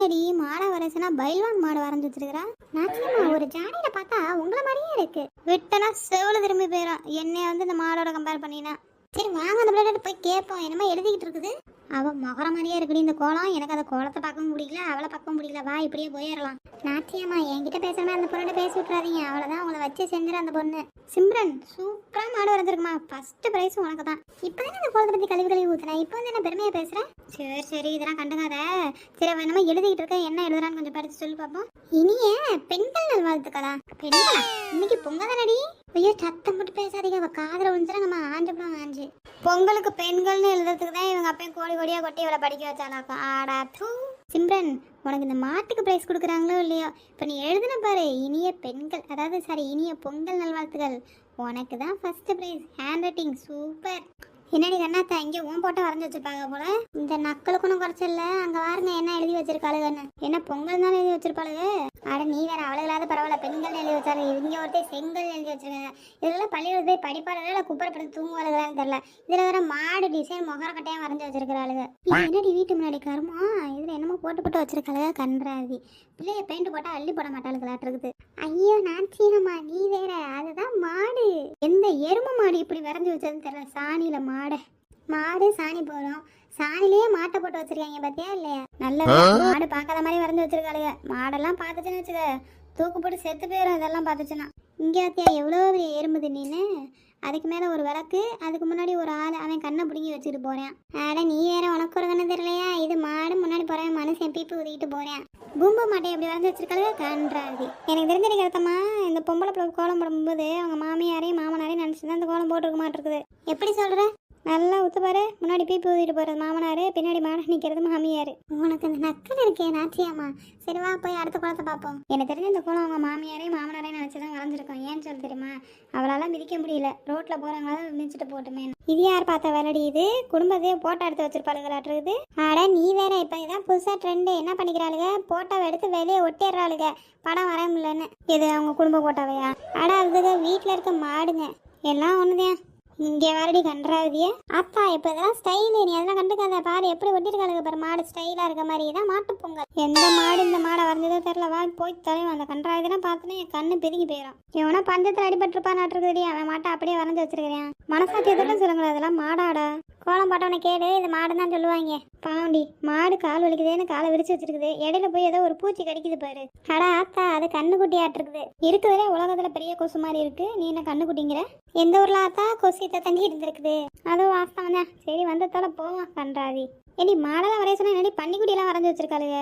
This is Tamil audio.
சரி, மாடை வரைசனா பைல்வான் மாடு வரைஞ்சி வச்சிருக்கிறா. நிச்சயமா ஒரு ஜாடியில பார்த்தா உங்களை மாதிரியே இருக்கு. விட்டனா செவல திரும்பி போயிடும் என்னைய வந்து இந்த மாடோட கம்பேர் பண்ணினா. சரி வாங்க அந்த பிள்ளைகிட்ட போய் கேட்போம், என்னமோ எழுதிக்கிட்டு இருக்குது. அவள் முகர மாதிரியே இருக்குடி இந்த கோலம். எனக்கு அந்த கோலத்தை பார்க்கவும் முடியல, அவளை பார்க்கவும் முடியல. வா இப்படியே போயிடலாம். நாச்சியம்மா என்கிட்ட பேசுறமே அந்த பொண்ணை பேசி விட்டுறாதீங்க. அவ்வளோதான் உங்களை வச்சு செஞ்சிட அந்த பொண்ணு. சிம்ரன் சூப்பரா மாடு வரைஞ்சிருக்குமா, ஃபர்ஸ்ட் பிரைஸ் உனக்கு தான். இப்போதானே இந்த கோலத்தை பற்றி கழுவி ஊத்துறேன், இப்போ வந்து என்ன பெருமையாக பேசுகிறேன். சரி சரி இதெல்லாம் கண்டுக்காத. சரி அவன் என்னமோ எழுதிக்கிட்டு இருக்க, என்ன எழுதுறான்னு கொஞ்சம் படிச்சு சொல்லி பார்ப்போம். இனிய பெண்கள் நல்வாழ்த்துக்களா? பெண்களா? இன்னைக்கு பொங்கல் தானடி. ஐயோ சத்தம் போட்டு பேசாதீங்க, அவள் காதில் விழுந்துச்சுன்னா நம்ம ஆஞ்சப்படம் ஆஞ்சு. பொங்கலுக்கு பெண்கள்னு எழுதுறதுக்கு தான் இவங்க அப்பயும் கோடி கோடியா கொட்டி இவளை படிக்க வச்சாலாக்கா. ஆடா தூ. சிம்ரன் உனக்கு இந்த மாட்டுக்கு ப்ரைஸ் கொடுக்குறாங்களோ இல்லையோ, இப்போ நீ எழுதுன பாரு, இனிய பெண்கள் அதாவது சாரி இனிய பொங்கல் நல்வாழ்த்துக்கள், உனக்கு தான் first prize. Hand writing super. என்னடி கண்ணாத்தா இங்கே உன் போட்டோ வரைஞ்சி வச்சிருப்பாங்க போல. இந்த நக்களுக்கும் குறைச்சல. அங்கே பாருங்க என்ன எழுதி வச்சிருக்காளுகன்னு. என்ன பொங்கல் தானே எழுதி வச்சிருப்பாளுங்க. ஆட நீ வேற அவளுகளாவது பரவாயில்ல, பெண்கள் எழுதி வச்சாரு. இங்கே ஒருத்தர் செங்கல் எழுதி வச்சிருக்காங்க. இதெல்லாம் பள்ளியோட போய் படிப்பாளுகளா இல்லை குப்பரப்படுத்தி தூங்குவாளுகளான்னு தெரியல. இதில் வேற மாடு டிசைன் முகர கட்டையாக வரைஞ்சி வச்சிருக்கிறாளுங்க. என்னடி வீட்டு முன்னாடி கருமா இதில் என்னமோ போட்டு போட்டு வச்சிருக்காளுங்க. கன்றாதி பிள்ளைய பெயிண்ட் போட்டால் அள்ளி போட மாட்டாளுகளாட்டு இருக்குது. ஐயோ நாச்சியம்மா நீ வேற, அதுதான் மாடு. எந்த எருமை மாடு இப்படி வரைஞ்சி வச்சதுன்னு தெரியல. சாணியில மாடு சாணி போடும், சாணிலேயே மாட்டை போட்டு வச்சிருக்காங்க பார்த்தியா இல்லையா. நல்ல மாடு பார்க்காத மாதிரி வரைஞ்சி வச்சிருக்காளுங்க. மாடெல்லாம் பார்த்துச்சுன்னு வச்சுக்க தூக்கு போட்டு செத்து போயிடும். இதெல்லாம் பார்த்துச்சுன்னா இங்கே ஆத்தியா எவ்வளோ எறும்புது நீன்னு. அதுக்கு மேலே ஒரு விளக்கு, அதுக்கு முன்னாடி ஒரு ஆள் அவன் கண்ணை பிடுங்கி வச்சுட்டு போகிறேன். ஆட நீ வேற உனக்கு ஒரு கண்ணு தெரியலையா. இது மாடு முன்னாடி போகிறேன், மனுஷன் பீப்பு ஊதிக்கிட்டு போகிறேன். பூம்பு மாட்டை எப்படி வரைஞ்சி வச்சிருக்காளுங்க. கன்றாதி. எனக்கு தெரிஞ்ச கருத்தம்மா இந்த பொம்பளை பிள்ளை கோலம் போடும்போது அவங்க மாமியாரையும் மாமனாரையும் நினச்சி தான் இந்த கோலம் போட்டுருக்க மாட்டிருக்குது. எப்படி சொல்கிற? நல்லா ஊத்து பாரு, முன்னாடி பீப்பு ஊதிட்டு போகிறது மாமனார், பின்னாடி மாட நிற்கிறது மாமியார். உனக்கு அந்த நக்கல் இருக்கே நாச்சியாமா. சரி வா போய் அடுத்த குளத்தை பார்ப்போம். எனக்கு தெரிஞ்ச இந்த குளம் அவங்க மாமியாரையும் மாமனாரையும் நினச்சி தான் வரைஞ்சிருக்கோம். ஏன்னு சொல்லி தெரியுமா, அவளால் மிதிக்க முடியல, ரோட்டில் போகிறவங்களால மிதிச்சுட்டு போட்டுமே. இது யார் பார்த்தா வெள்ளடி, இது குடும்பத்தையே போட்டோ எடுத்து வச்சிருப்பாளுகளாட்டுருக்குது. ஆட நீ வேற இப்போ இதான் புதுசாக ட்ரெண்டு. என்ன பண்ணிக்கிறாளுங்க, போட்டோவை எடுத்து வெளியே ஒட்டிடுறாளுங்க படம் வர முடியலன்னு. இது அவங்க குடும்ப போட்டோவையா? ஆட அதுக்கு வீட்டில் இருக்க மாடுங்க எல்லாம் ஒன்றுதான். இங்கே வரடி கன்றாவதியே அத்தா. இப்போ இதெல்லாம் ஸ்டைலு, நீ அதெல்லாம் கண்டுக்காத. பாரு எப்படி ஒட்டிருக்காளுங்க பாரு, மாடு ஸ்டைலாக இருக்க மாதிரி தான் மாட்டு பொங்கல். எந்த மாடு இந்த மாடை வரைஞ்சதோ தெரியல. வா போய் தலைவன் அந்த கன்றாவதியெல்லாம் பார்த்தோன்னே என் கண்ணு பெருகி போயிடும். இவனா பஞ்சத்தில் அடிபட்டுருப்பா நாட்டுருக்குடி. அவன் மாட்டை அப்படியே வரைஞ்சி வச்சிருக்கிறேன். மனசாட்சியத்தோட சொல்லுங்களா அதெல்லாம் மாடாடா. கோலம் போட்டவனை கேடு, இது மாடு தான் சொல்லுவாங்க. பாவண்டி மாடு கால் வலிக்குதேன்னு காலை விரிச்சு வச்சிருக்குது. இடையில போய் ஏதோ ஒரு பூச்சி கடிக்குது பாரு. அடா ஆத்தா அது கண்ணுக்குட்டி ஆட்டிருக்குது. இருக்குதுலே உலகத்துல பெரிய கொசு மாதிரி இருக்கு. நீ என்ன கண்ணுக்குட்டிங்கிற? எந்த ஊர்ல ஆத்தா கொசு தண்ணி இருந்திருக்குது. அதுவும் வாஸ்தவம் தான். சரி வந்ததால போவோம் கன்றாதி. ஏடி மாடெல்லாம் வரைய சொன்னா என்னடி பன்னிக்குட்டியெல்லாம் வரைஞ்சி வச்சிருக்காளுங்க.